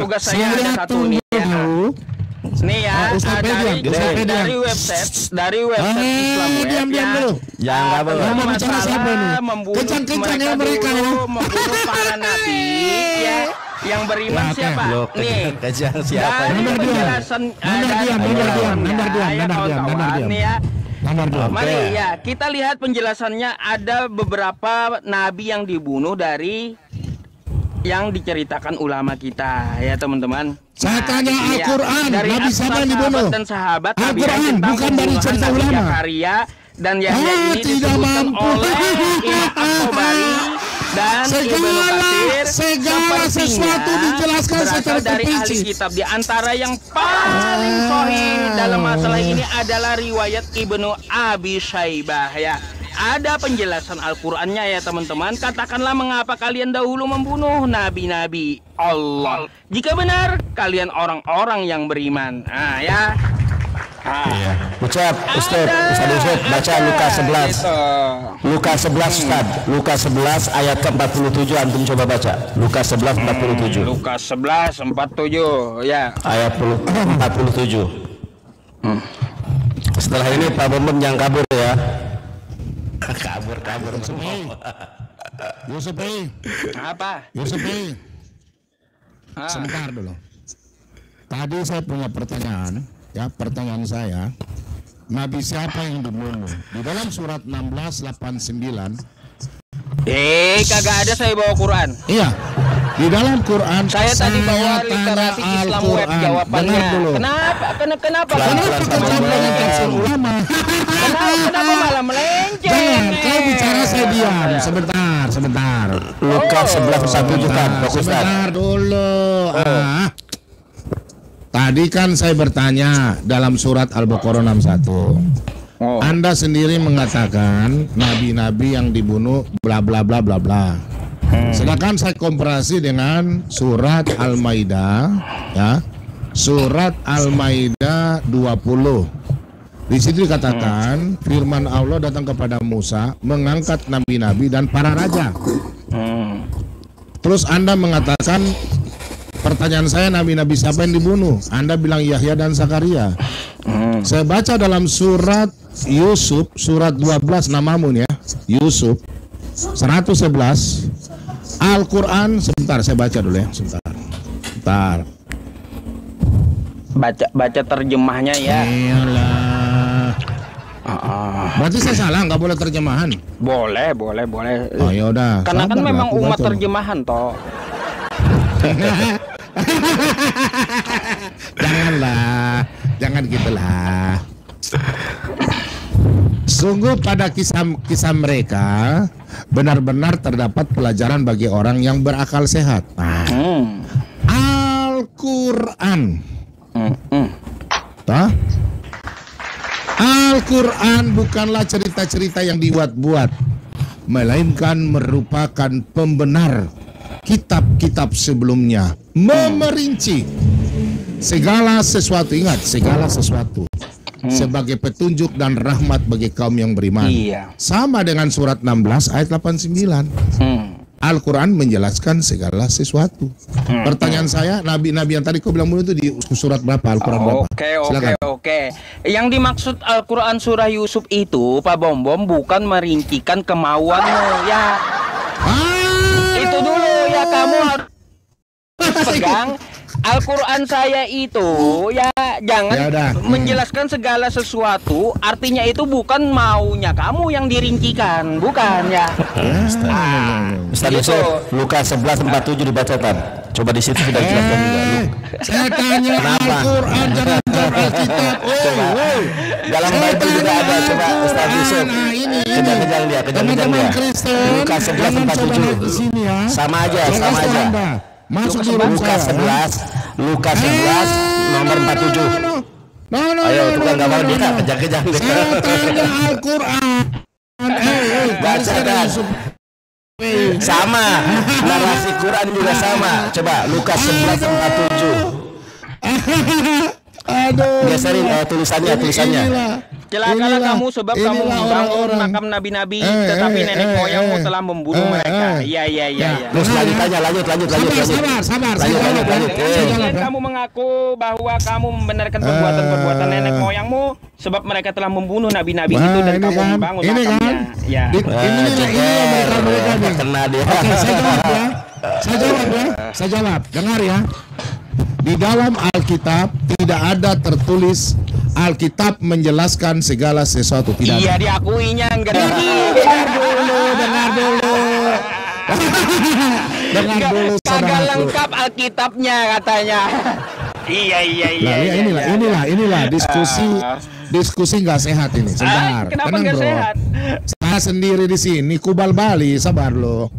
tugas saya ada satu nih ya. Nih ya, dari website Islam Web ya. Jangan mau bicara siapa ini? Kencang-kencangnya mereka membunuh para nabi ya. Yang beriman siapa? Nih, siapa? Penjelasan Mari ya, kita lihat penjelasannya. Ada beberapa nabi yang dibunuh dari yang diceritakan ulama kita ya teman-teman. Saya tanya Al-Quran, dari nabi siapa yang dibunuh? Dan sahabat Al-Quran, bukan dari cerita ulama. Zakaria dan Yahya ini disebutkan oleh Imam At-Tabari dan Ibnu Katsir. Segala sesuatu dijelaskan secara dari ahli kitab. Di antara yang paling sahih dalam masalah ini adalah riwayat Ibnu Abi Syaibah ya. Ada penjelasan Al-Qur'annya ya teman-teman. Katakanlah mengapa kalian dahulu membunuh nabi-nabi Allah. Jika benar kalian orang-orang yang beriman. Nah ya. Ucap Ustaz Yusuf baca Lukas 11. Lukas 11 Ustaz. Lukas 11 ayat ke-47 antum coba baca. Lukas 11 47. Lukas 11 47 ya. Ayat 47. Setelah ini Pak Bom jangan kabur ya. Kabur semua. Yusuf apa? Yusuf sebentar dulu. Tadi saya punya pertanyaan. Ya, pertanyaan saya, nabi siapa yang dibunuh? Di dalam surat 16:89. Kagak ada saya bawa Quran. Iya. Di dalam Quran saya tadi bawa literasi Islam Web jawabannya. Kenapa ulama? Kenapa malah melenceng? Jangan, kau bicara saya diam. Sebentar. Lukas 11:47 kan. Sebentar dulu. Tadi kan saya bertanya dalam surat Al-Baqarah 61. Anda sendiri mengatakan nabi-nabi yang dibunuh bla bla bla bla bla. Sedangkan saya komparasi dengan surat Al-Maidah ya. Surat Al-Maidah 20. Di situ dikatakan firman Allah datang kepada Musa mengangkat nabi-nabi dan para raja. Terus Anda mengatakan, pertanyaan saya, nabi-nabi siapa yang dibunuh? Anda bilang Yahya dan Zakaria. Saya baca dalam surat Yusuf, surat 12 namamu ya, Yusuf 111. Al-Quran, sebentar saya baca dulu ya, sebentar. Baca terjemahnya ya. Iyalah. Berarti saya salah, nggak boleh terjemahan? Boleh. Oh ya udah. Karena kan memang umat terjemahan toh. Jangan gitulah. Sungguh pada kisah mereka benar-benar terdapat pelajaran bagi orang yang berakal sehat. Al-Quran. Al-Quran bukanlah cerita-cerita yang dibuat-buat, melainkan merupakan pembenar kitab-kitab sebelumnya, memerinci segala sesuatu, ingat, segala sesuatu sebagai petunjuk dan rahmat bagi kaum yang beriman. Sama dengan surat 16 ayat 89. Al-Quran menjelaskan segala sesuatu. Pertanyaan saya, nabi-nabi yang tadi kau bilang itu di surat berapa? Al-Quran berapa? Oke. Yang dimaksud Al-Quran surah Yusuf itu, Pak Bom bukan merincikan kemauanmu ya. Itu dulu ya, kamu harus pegang Al-Quran saya itu ya, jangan menjelaskan segala sesuatu. Artinya itu bukan maunya kamu yang dirincikan, bukan ya. Ustaz Yusuf, Lukas 11:47 dibacakan. Coba di situ sudah dijelaskan juga. Saya tanya Al-Quran jangan Alkitab. Dalam Bible juga ada. Coba Ustaz Yusuf, kejar-kejar dia. Lukas 11:47. Sama aja. Masuk di Lukas 11 nomor 47. Ayo tukang gambar kita kejar-kejar. Saya tanya Al-Quran. Baca kan. Sama. Narasi Quran juga sama. Coba Lukas 11:47. Aduh. Geserin tulisannya. Celakalah kamu sebab kamu membangun makam nabi-nabi, tetapi nenek moyangmu telah membunuh mereka. Iya. Terus lanjut. Sabar. Dengan kamu mengaku bahwa kamu membenarkan perbuatan nenek moyangmu, sebab mereka telah membunuh nabi-nabi itu dan kamu membangun makamnya. Ya. Ini mereka nih. Kena dia. Oke, saya jawab. Dengar ya. Di dalam Alkitab tidak ada tertulis Alkitab menjelaskan segala sesuatu, tidak. Iya, diakuinya enggak. Dengar dulu. Kagak lengkap Alkitabnya katanya. Iya. Inilah diskusi nggak sehat ini. Sebentar. Kenapa Tenang, nggak bro. sehat? Saya sendiri di sini Kubal Bali, sabar lo.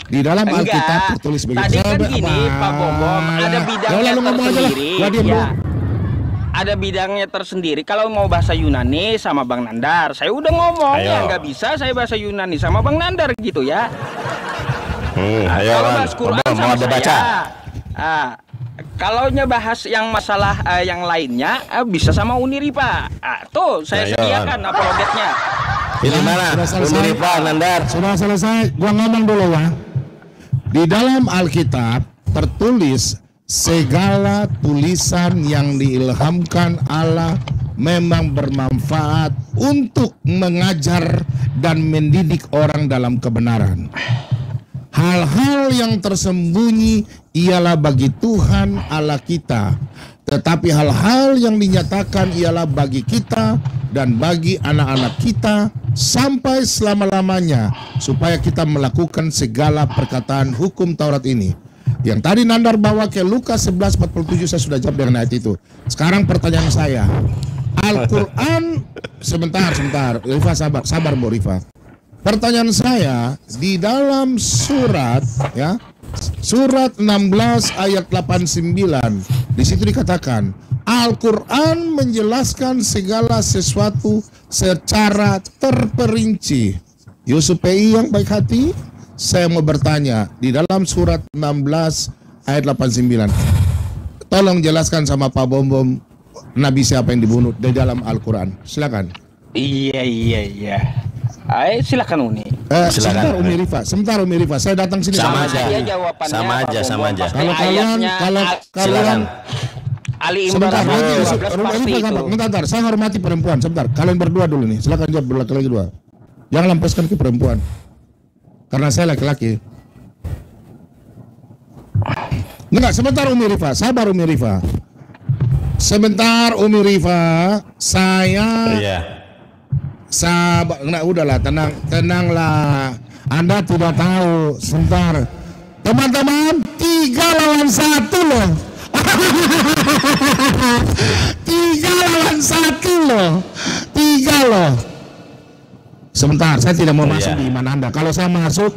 Di dalam Alkitab tertulis begitu. Tadi kan gini, Pak Bobom, ada bidangnya tersendiri. Ada bidangnya tersendiri. Kalau mau bahasa Yunani sama Bang Nandar, saya udah ngomong ya nggak bisa saya bahasa Yunani sama Bang Nandar gitu ya. Kalau bahas Quran sama saya. Kalau bahas yang masalah yang lainnya bisa sama Uniripa. Tuh saya sediakan apologetnya. Ini mana? Uniripa, Nandar. Sudah selesai. Gua ngomong dulu ya. Di dalam Alkitab tertulis segala tulisan yang diilhamkan Allah memang bermanfaat untuk mengajar dan mendidik orang dalam kebenaran. Hal-hal yang tersembunyi ialah bagi Tuhan Allah kita, tetapi hal-hal yang dinyatakan ialah bagi kita dan bagi anak-anak kita sampai selama-lamanya, supaya kita melakukan segala perkataan hukum Taurat ini. Yang tadi Nandar bawa ke Lukas 11:47 saya sudah jawab dengan ayat itu. Sekarang pertanyaan saya, Al-Quran, sebentar, Rifa sabar Bu Rifa. Pertanyaan saya, di dalam surat ya, surat 16 ayat 89, di situ dikatakan Al-Quran menjelaskan segala sesuatu secara terperinci. Yusuf PI yang baik hati, saya mau bertanya, di dalam surat 16 ayat 89, tolong jelaskan sama Pak Bom Nabi siapa yang dibunuh di dalam Al-Quran. Silakan. Iya. Silakan Uni. Sebentar Umi Rifa. Saya datang sini sama aja. Sama aja. Kalau kalian Ali Imran sebentar, saya hormati perempuan. Sebentar, kalian berdua dulu nih. Silakan jawab laki-laki dua. Jangan lampiaskan ke perempuan. Karena saya laki-laki. Enggak, sebentar Umi Rifa. Sabar Umi Rifa. Sebentar Umi Rifa. Sabar, enggak, udahlah, tenanglah. Anda tidak tahu. Sebentar, teman-teman, 3 lawan 1 loh. 3 lawan 1 loh. 3 loh. Sebentar, saya tidak mau masuk di iman Anda. Kalau saya masuk,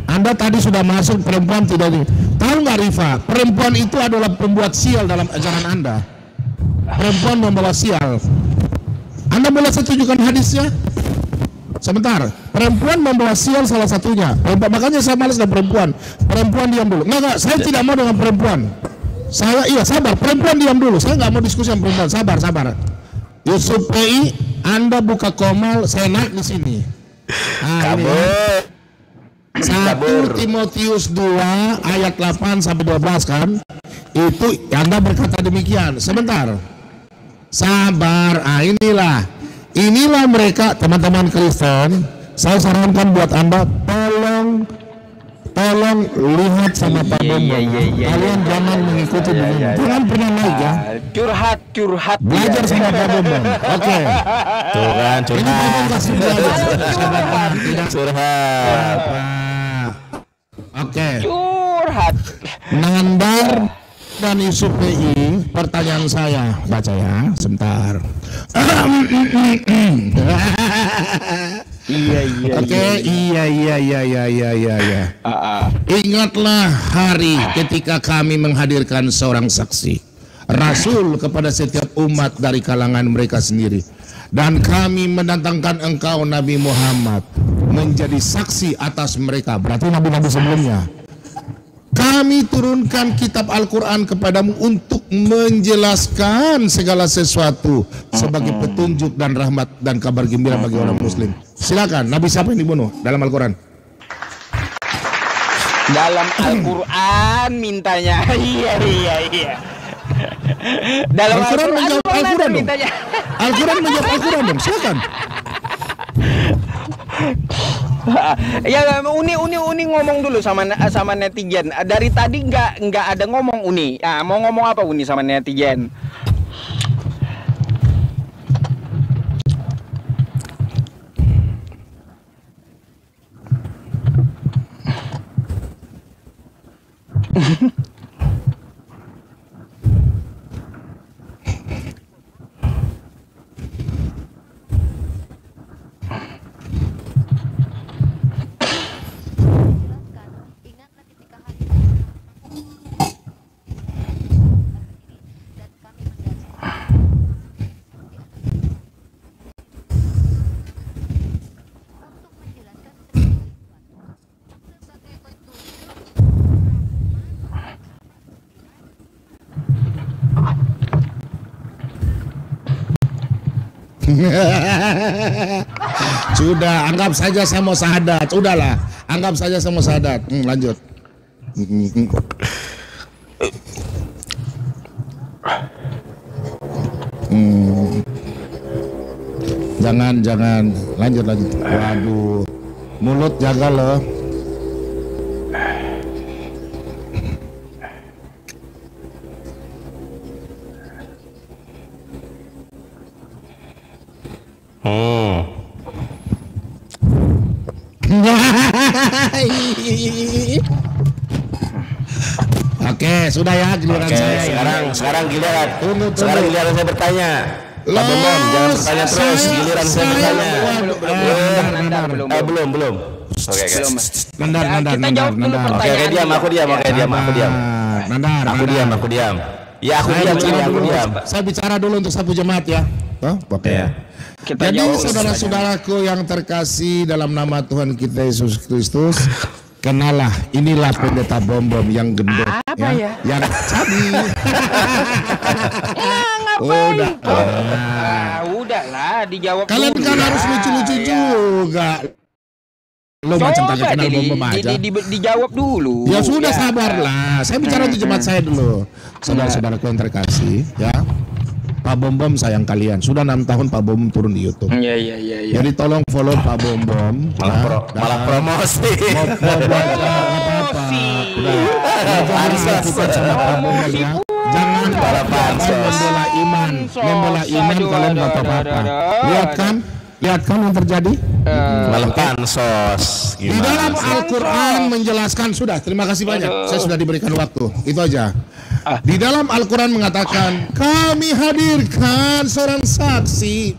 Anda tadi sudah masuk, perempuan tidak di. Tahu nggak Rifa? Perempuan itu adalah pembuat sial dalam ajaran Anda. Perempuan membawa sial. Anda boleh saya tunjukkan hadisnya? Sebentar, perempuan membawa sial salah satunya. Makanya saya malas dengan perempuan. Perempuan diam dulu. Enggak, saya tidak mau dengan perempuan. Sabar, perempuan diam dulu. Saya nggak mau diskusi dengan perempuan. Sabar. Yusuf PI, Anda buka komal, saya naik di sini. Kabur. 1 Timotius 2 ayat 8 sampai 12 kan? Itu Anda berkata demikian. Sebentar. Sabar, inilah mereka teman-teman Kristen. Saya sarankan buat Anda, tolong lihat sama Pak Bom. Kalian jangan mengikuti begini. Jangan pernah naik ya. Curhat. Belajar sama Pak Bom. Oke. Curhat. Ini Pak Bom kasih belajar. Curhat. Oke. Curhat. Nandar dan Yusuf PI, pertanyaan saya, baca ya, sebentar. Iya. Ingatlah hari ketika kami menghadirkan seorang saksi, Rasul kepada setiap umat dari kalangan mereka sendiri. Dan kami mendatangkan engkau Nabi Muhammad menjadi saksi atas mereka. Berarti nabi-nabi sebelumnya. Kami turunkan kitab Al-Quran kepadamu untuk menjelaskan segala sesuatu sebagai petunjuk dan rahmat dan kabar gembira bagi orang muslim. Silakan, Nabi siapa yang dibunuh dalam Al-Quran? Dalam Al-Quran mintanya. Iya. Dalam Al-Quran menjawab Al-Quran dong. mintanya. Al-Quran menjawab Al-Quran dong, silakan. Ya Uni ngomong dulu sama netizen. Dari tadi nggak ada ngomong Uni. Mau ngomong apa Uni sama netizen? Sudah, anggap saja saya mau syahadat. Sudahlah, anggap saja saya mau syahadat. Lanjut. Jangan. Lanjut. Waduh, mulut jaga loh. Oke, sudah ya giliran saya. Sekarang giliran. Tunggu. Sekarang giliran saya bertanya. Pak Bom, jangan bertanya terus. Giliran saya bertanya. Belum. Oke. Nandar. Oke, diam. Aku diam. Nandar. Aku diam. Ya, aku diam. Saya bicara dulu untuk satu jemaat ya. Oke. Jadi saudara-saudaraku yang terkasih dalam nama Tuhan kita Yesus Kristus, kenalah, inilah pendeta Bom yang gendut. Apa ya? Yang cabi. Udahlah, dijawab. Kalian dulu kan ya. harus lucu-lucu juga. Lo macam kagak kenal Bom aja. Dijawab dulu. Ya sudah, sabarlah. Saya bicara untuk jemaat saya dulu. Saudara-saudaraku yang terkasih, ya. Pak Bom sayang kalian. Sudah 6 tahun Pak Bom turun di YouTube. Iya. Jadi tolong follow Pak Bom. Malah promosi. Jangan membela iman kalian bapak-bapak. Lihat kan yang terjadi? Malah pansos. Di dalam Al-Quran menjelaskan, sudah, terima kasih banyak. Saya sudah diberikan waktu. Itu aja. Di dalam Al-Quran mengatakan, kami hadirkan seorang saksi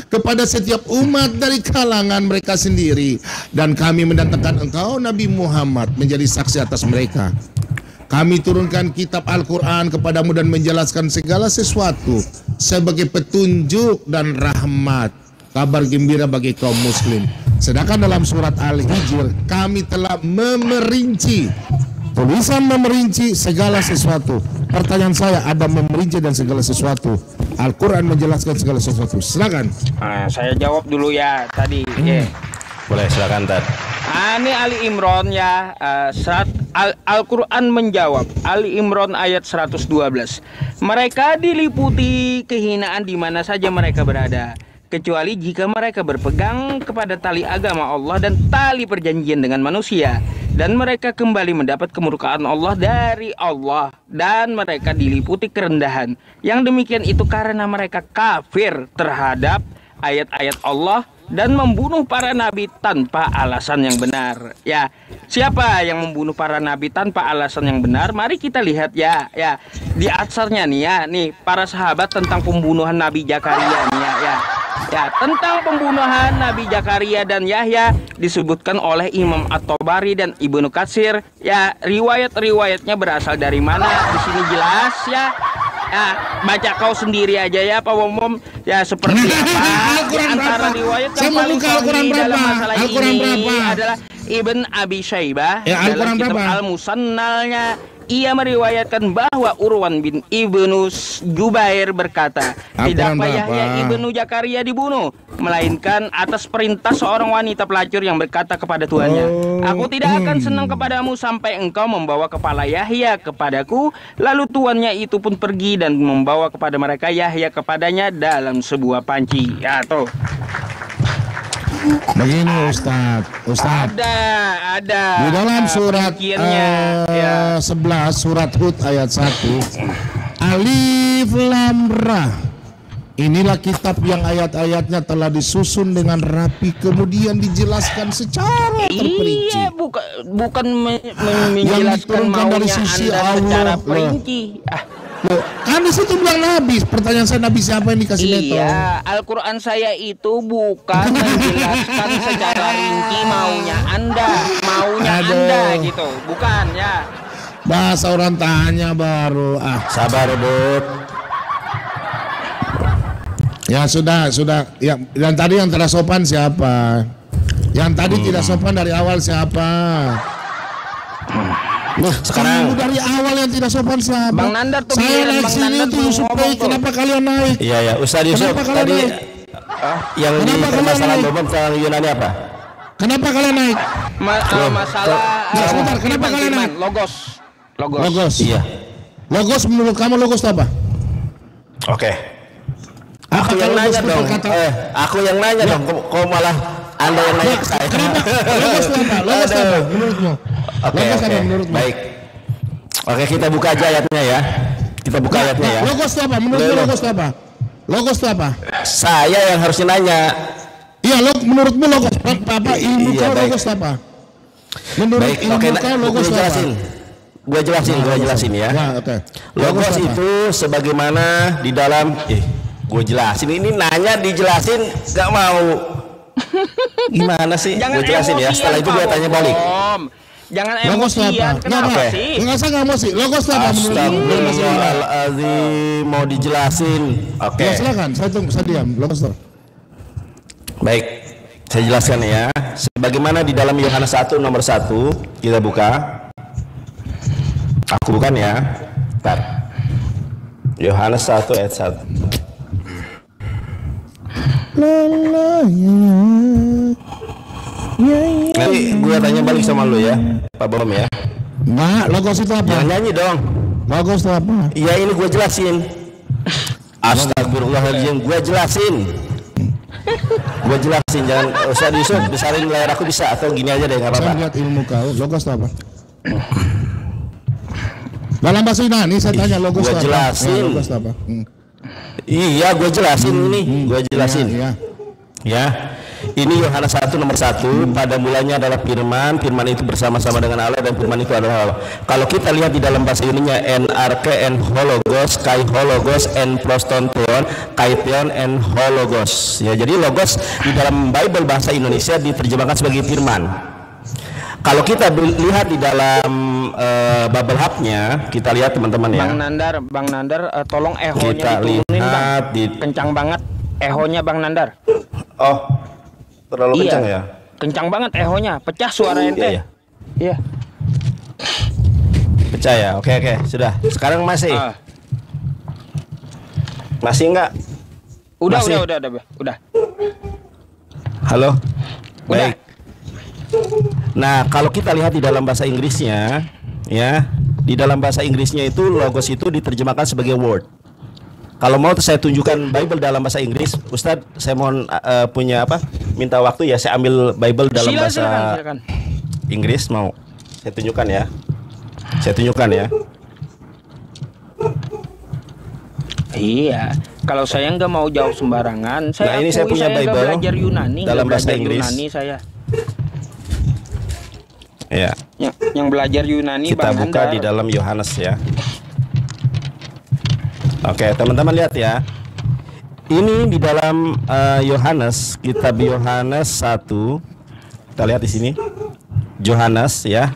kepada setiap umat dari kalangan mereka sendiri, dan kami mendatangkan engkau Nabi Muhammad menjadi saksi atas mereka. Kami turunkan kitab Al-Quran kepadamu dan menjelaskan segala sesuatu sebagai petunjuk dan rahmat, kabar gembira bagi kaum muslim. Sedangkan dalam surat Al-Hijr kami telah memerinci, tulisan memerinci segala sesuatu. Pertanyaan saya, ada memerinci dan segala sesuatu. Al-Quran menjelaskan segala sesuatu. Silakan. Saya jawab dulu ya tadi. Boleh, silakan Tad. Ini Ali Imran ya. Al-Quran menjawab. Ali Imran ayat 112. Mereka diliputi kehinaan di mana saja mereka berada, kecuali jika mereka berpegang kepada tali agama Allah dan tali perjanjian dengan manusia, dan mereka kembali mendapat kemurkaan Allah dari Allah, dan mereka diliputi kerendahan. Yang demikian itu karena mereka kafir terhadap ayat-ayat Allah dan membunuh para nabi tanpa alasan yang benar. Ya, siapa yang membunuh para nabi tanpa alasan yang benar? Mari kita lihat ya. Di atsarnya nih ya, nih para sahabat tentang pembunuhan Nabi Zakaria nih ya. Ya, tentang pembunuhan Nabi Zakaria dan Yahya disebutkan oleh Imam At-Tabari dan Ibnu Katsir. Ya, riwayat-riwayatnya berasal dari mana? Di sini jelas ya. Baca kau sendiri aja ya Pak Bom. Ya seperti apa di antara riwayat yang paling sahih dalam masalah ini adalah Ibn Abi Syaibah dalam kitab Al-Musannalnya. Ia meriwayatkan bahwa Urwan bin Ibnu Jubair berkata, tidaklah Yahya ibnu Zakaria dibunuh, melainkan atas perintah seorang wanita pelacur yang berkata kepada tuannya, aku tidak akan senang kepadamu sampai engkau membawa kepala Yahya kepadaku. Lalu tuannya itu pun pergi dan membawa kepada mereka Yahya kepadanya dalam sebuah panci. Ya tuh. Begini Ustadz. Ada. Di dalam surat 11 surat Hud ayat 1. Alif Lam Ra. Inilah kitab yang ayat-ayatnya telah disusun dengan rapi kemudian dijelaskan secara terperinci. Iya, bukan menjelaskan maunya Anda secara perinci. Loh, kan di situ bilang Nabi. Pertanyaan saya, Nabi siapa yang dikasih neto? Iya, Al-Quran saya itu bukan menjelaskan secara rinci maunya Anda gitu, bukan ya. Bahasa orang tanya baru. Sabar, Bud. Ya sudah. Ya, yang tadi yang tidak sopan siapa? Yang tadi tidak sopan dari awal siapa? Nah, sekarang dari awal yang tidak sopan siapa? Bang Nandar tuh saya naik sini tuh Yusuf Baik. Kenapa kalian naik? Iya, Ustaz Yusuf tadi yang di permasalahan Bom tentang Yunani apa? Kenapa kalian naik? Masalah sebentar, kenapa kalian naik? Logos. Iya. Logos menurut kamu logos apa? Oke. Aku yang nanya dong. Aku yang nanya dong. Kok malah Anda yang nanya ke saya? Logos apa? Logos apa menurutmu? Oke. Baik. Oke, kita buka aja ayatnya ya. Kita buka ayatnya ya. Logos itu apa? Menurutmu logos itu apa? Logos itu apa? Saya yang harusnya nanya. Iya, menurutmu logos apa? Ilmu kau logos apa? Menurut ilmu kau logos apa? Gue jelasin ya. Okay. Logos itu sebagaimana di dalam gue jelasin, ini nanya dijelasin nggak mau. Gimana sih? Gue jelasin ya. Setelah itu gue tanya balik. Jangan emosian. Kenapa sih? Enggak usah emosi. Logos apa menurutmu? Mau dijelasin. Oke. Ya, silakan. Saya diam. Logos apa? Baik. Saya jelaskan ya. Sebagaimana di dalam Yohanes 1 nomor 1 kita buka. Aku bukan ya. Bentar. Yohanes 1 ayat 1. Nanti gue tanya balik sama lu ya, Pak Bom ya. Nah, logos itu apa? Jangan nyanyi dong. Logos itu apa? Iya, ini gue jelasin. Astagfirullahaladzim, gue jelasin. Jangan usah Yusuf besarin layar aku bisa atau gini aja deh, nggak apa-apa. Saya lihat ilmu kau. Logos itu apa? Dalam bahasa Yunani saya tanya logos apa? Jelasin. Logos apa? Iya, gue jelasin ini. Gue jelasin. Iya. Ya. Ini Yohanes 1 nomor 1. Pada mulanya adalah firman. Firman itu bersama-sama dengan Allah dan firman itu adalah Allah. Kalau kita lihat di dalam bahasa Yunani NRK en hologos, kai hologos en prostonteon, kai theon en hologos. Ya, jadi logos di dalam Bible bahasa Indonesia diterjemahkan sebagai firman. Kalau kita lihat di dalam Bubble Hub-nya, kita lihat teman-teman ya. Bang Nandar, tolong ehonya kita diturunin lihat Bang. Kencang banget ehonya Bang Nandar. Oh, terlalu kencang ya? Kencang banget ehonya, pecah suara ente. Iya. Pecah ya? Oke, sudah. Sekarang masih? Masih enggak? Udah. Halo? Udah. Baik. Nah, kalau kita lihat di dalam bahasa Inggrisnya, ya, di dalam bahasa Inggrisnya itu logos itu diterjemahkan sebagai word. Kalau mau saya tunjukkan Bible dalam bahasa Inggris, Ustadz, saya mohon punya apa? Minta waktu ya, saya ambil Bible dalam bahasa silakan. Inggris mau. Saya tunjukkan ya. Iya. Kalau saya nggak mau jawab sembarangan, saya ini saya punya Bible belajar Yunani dalam bahasa Inggris. Yunani saya. Ya. Yang belajar Yunani kita Bang buka Nandar. di dalam Yohanes ya. Oke, teman-teman lihat ya. Ini di dalam Yohanes, kitab Yohanes 1. Kita lihat di sini. Yohanes ya.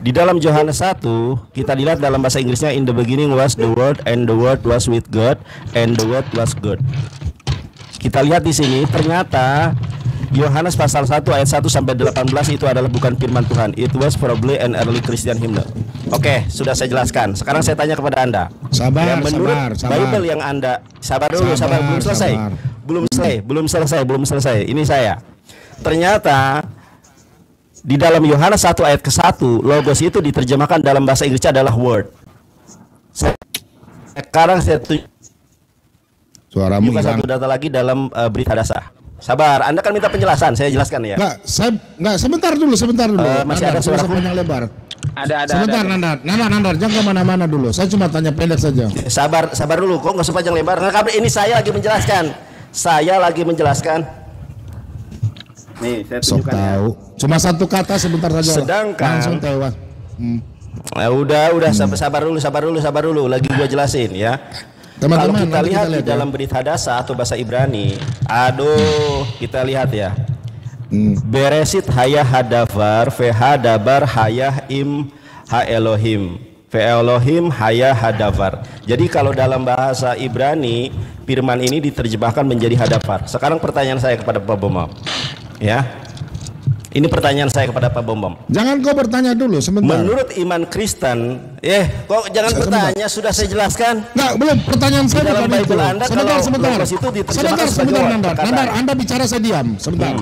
Di dalam Yohanes 1 kita lihat dalam bahasa Inggrisnya, in the beginning was the word and the word was with God and the word was good. Kita lihat di sini ternyata Yohanes pasal 1 ayat 1 sampai 18 itu adalah bukan firman Tuhan. It was probably an early Christian hymn. Oke, sudah saya jelaskan. Sekarang saya tanya kepada Anda. Sabar, yang menurut sabar. Bible yang Anda, sabar dulu, sabar, belum selesai. Belum selesai. Ini saya. Ternyata di dalam Yohanes 1 ayat ke-1, logos itu diterjemahkan dalam bahasa Inggrisnya adalah word. Sekarang saya Suaramu hilang. satu data lagi dalam berita dasar. Sabar, Anda kan minta penjelasan, saya jelaskan ya. Enggak, sebentar dulu. Masih ada suara panjang lebar. Ada. Sebentar, Nandar, jangan kemana-mana dulu. Saya cuma tanya pendek saja. Sabar dulu, kok nggak usah panjang lebar. Ini saya lagi menjelaskan. Nih, saya Sok tunjukkan ya. tahu. Cuma satu kata sebentar saja. Sedangkan langsung tewas. Udah sabar dulu. Lagi gua jelasin ya. Kalau Teman-teman, kita nanti lihat kita di dalam berita dasar atau bahasa Ibrani, kita lihat ya. Beresit hayah hadavar, vehadabar hayah im ha Elohim, ve Elohim hayah hadavar. Jadi kalau dalam bahasa Ibrani, firman ini diterjemahkan menjadi hadavar. Sekarang pertanyaan saya kepada Pak Bomom, ya. Ini pertanyaan saya kepada Pak Bomom. Jangan kau bertanya dulu, sebentar. Menurut iman Kristen, kok jangan bertanya, sudah saya jelaskan. Enggak, belum. Pertanyaan saya dalam bukan itu. Bible Anda, Sebentar. logos itu diterjemahkan sebagai word, Nandar. perkataan. Nandar, Anda bicara, saya diam. Sebentar.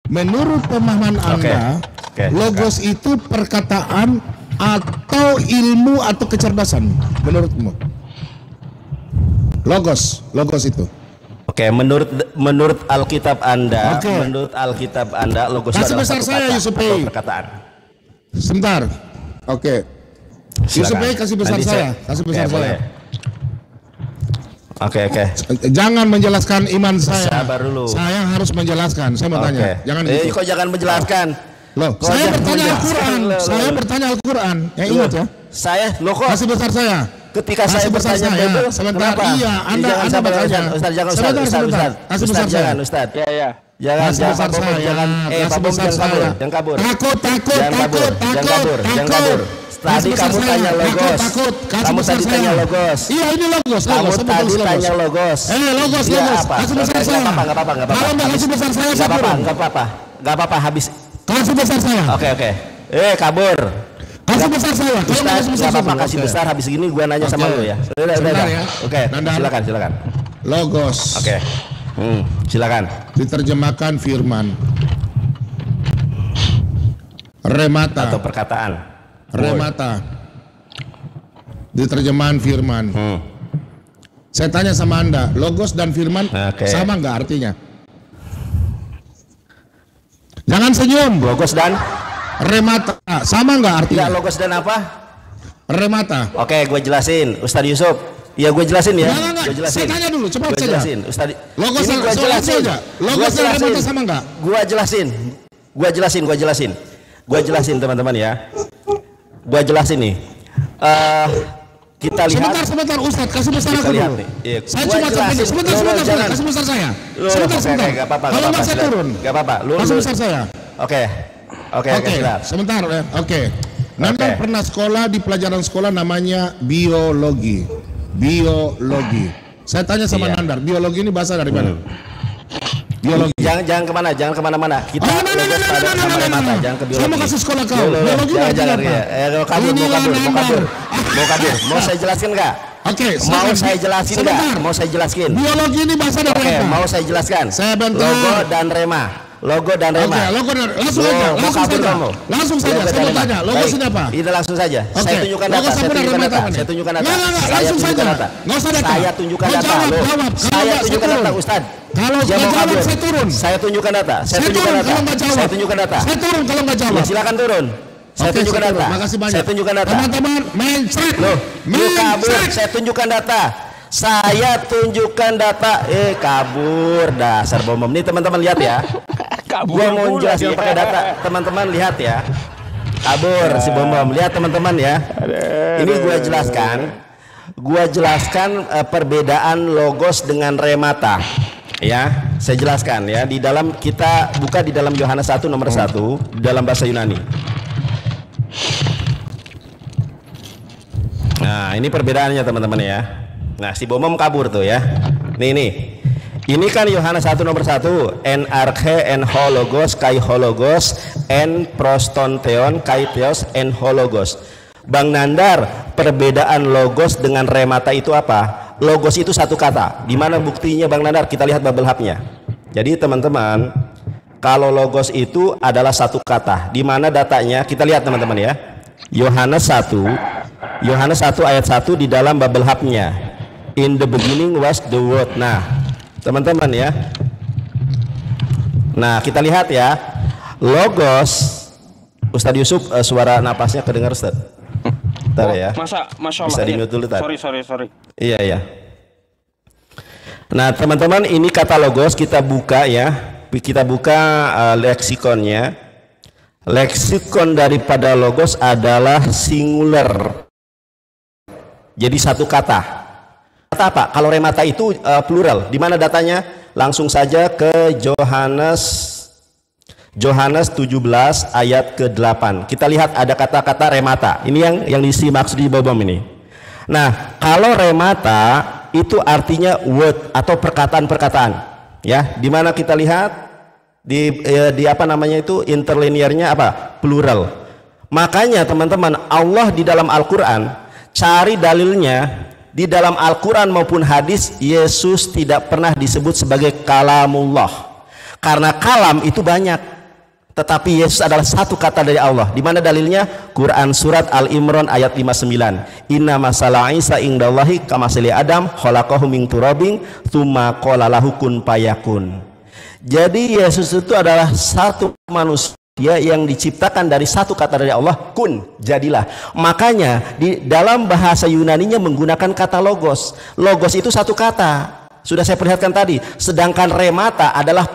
Menurut pemahaman Anda, logos itu perkataan atau ilmu atau kecerdasan menurutmu? Logos itu. Oke, menurut Alkitab Anda, logos Kasih adalah besar satu saya, kata Yusuf atau Pei. perkataan. Sebentar. Oke. Yusuf Pei, kasih besar Nanti saya. Kasih besar saya. boleh. Oke. Jangan menjelaskan iman saya. Sabar dulu. Saya harus menjelaskan. Saya mau tanya. Jangan gitu. Kok jangan menjelaskan? Loh, Kok saya jangan bertanya menjelaskan? Al-Quran. Loh. Bertanya Al-Quran. Ingat ya. Kok Kasih besar saya. ketika Kasih saya besar bertanya saya. Bible, Sebentar. kenapa? Iya, Anda bertanya. Ustaz, jangan Sebentar. Kasih besar saya. jangan Ustaz. Ya. Jangan Kasih besar saya. jangan Kasih Pak Bom, besar jangan saya. kabur. Takut. Jangan kabur. Tadi kamu tanya logos. Kamu tadi tanya logos. Iya, ini logos. Kamu tadi tanya logos. Logos. Kasih besar saya. Enggak apa-apa. Kalau nggak kasih besar saya, saya turun. Enggak apa-apa habis. Kasih besar saya. Oke. Kabur. Kasih besar saya. Kalau nggak kasih besar Enggak apa-apa saya. kasih besar habis gini gua nanya sama lu ya. Sebentar ya. Oke, Nandar. silakan. Logos. Oke. Silakan. Diterjemahkan firman. Remata. Atau perkataan. Remata. Diterjemahan firman. Saya tanya sama Anda, logos dan firman sama nggak artinya? Jangan senyum. Logos dan remata sama nggak artinya? Enggak, logos dan apa? Remata. Oke, gue jelasin, Ustadz Yusuf. Iya, gue jelasin ya. Enggak. Gue jelasin. Saya tanya dulu, cepat Gue saja. jelasin, Ustadz. Logos Ini dan gue jelasin. Logos dan remata sama nggak? Gue jelasin teman-teman ya. Gue jelasin nih. Kita lihat. Sebentar, Ustadz, kasih besar Kita aku lihat dulu. nih. Iya, Saya gua cuma jelasin. sebentar, Jangan. kasih besar saya. Sebentar. Gak apa-apa. Kalau nggak saya turun. Gak apa-apa. Kasih besar saya. Oke, silakan. Sebentar. Oke. Nanda pernah sekolah di pelajaran sekolah namanya biologi. Saya tanya sama Nandar, biologi ini bahasa dari mana? Biologi. Jangan kemana-mana. Kita logos pada sama remata. Jangan ke biologi. Saya mau kasih sekolah kau. Biologi Jangan. Mau kabur. Mau saya jelaskan nggak? Oke. Mau saya jelasin nggak? Mau saya jelaskan. Biologi ini bahasa dari Oke, apa? mau saya jelaskan. Saya bentar. Logo dan rema. Oke, logo dan langsung saja. Langsung saja. Saya mau tanya, logo ini apa? Ini langsung saja. Oke. Saya tunjukkan Logo data. siapa dan remata ini? Saya tunjukkan data. Nggak, Saya langsung tunjukkan saja. data. Nggak usah data. Saya tunjukkan Kau data. jawab. Loh. Kalau Saya nggak, tunjukkan saya data, turun. Ustad. Kalau Dia mau nggak jawab, kabur. saya turun. Saya tunjukkan data. Saya Saya tunjukkan turun data. kalau nggak jawab. Saya tunjukkan data. Saya turun kalau nggak Ya, jawab. silakan turun. Saya Oke, tunjukkan saya turun. data. Makasih banyak. Saya tunjukkan data. Teman-teman, mencet. Loh, lu kabur. Saya tunjukkan data. Saya tunjukkan data. Kabur. Dasar bom. Nih teman-teman lihat ya. Gua mau jelasin pakai data. Teman-teman lihat ya. Kabur si bom. Lihat teman-teman ya. Ini gua jelaskan perbedaan logos dengan remata. Ya, saya jelaskan ya. Di dalam kita buka di dalam Yohanes 1 nomor 1 di dalam bahasa Yunani. Nah, ini perbedaannya teman-teman ya. Nah, si Bomom kabur tuh ya. Nih. Ini kan Yohanes 1 nomor 1, en arche en hologos kai hologos en prostonteon kai theos en hologos. Bang Nandar, perbedaan logos dengan remata itu apa? Logos itu satu kata. Di mana buktinya Bang Nandar? Kita lihat bubble hub-nya. Jadi teman-teman, kalau logos itu adalah satu kata. Di mana datanya? Kita lihat teman-teman ya. Yohanes 1 ayat 1 di dalam bubble hub-nya. In the beginning was the word. Nah, teman-teman ya. Nah, kita lihat ya. Logos, Ustadz Yusuf, suara napasnya kedengar Ustadz. Bentar ya. Masya Allah. Bisa di-mute dulu tadi. Sorry. Iya. Nah, teman-teman, ini kata logos kita buka ya. Kita buka leksikonnya. Leksikon daripada logos adalah singular. Jadi satu kata. Kata apa? Kalau remata itu plural. Di mana datanya? Langsung saja ke Yohanes 17 ayat ke-8. Kita lihat ada kata-kata remata. Ini yang dimaksud di Bobom ini. Nah, kalau remata itu artinya word atau perkataan-perkataan. Ya, di mana kita lihat di apa namanya itu interlinearnya apa? Plural. Makanya teman-teman, Allah di dalam Al-Qur'an cari dalilnya. Di dalam Al-Quran maupun hadis, Yesus tidak pernah disebut sebagai kalamullah. Karena kalam itu banyak, tetapi Yesus adalah satu kata dari Allah. Di mana dalilnya? Quran surat Al-Imran ayat 59. Inna masalah Isa indallahi kamasali Adam khalaqahu min turabin tsumma qala lahu kun fayakun. Jadi Yesus itu adalah satu manusia yang diciptakan dari satu kata dari Allah, kun, jadilah. Makanya di dalam bahasa Yunaninya menggunakan kata logos. Logos itu satu kata. Sudah saya perlihatkan tadi. Sedangkan remata adalah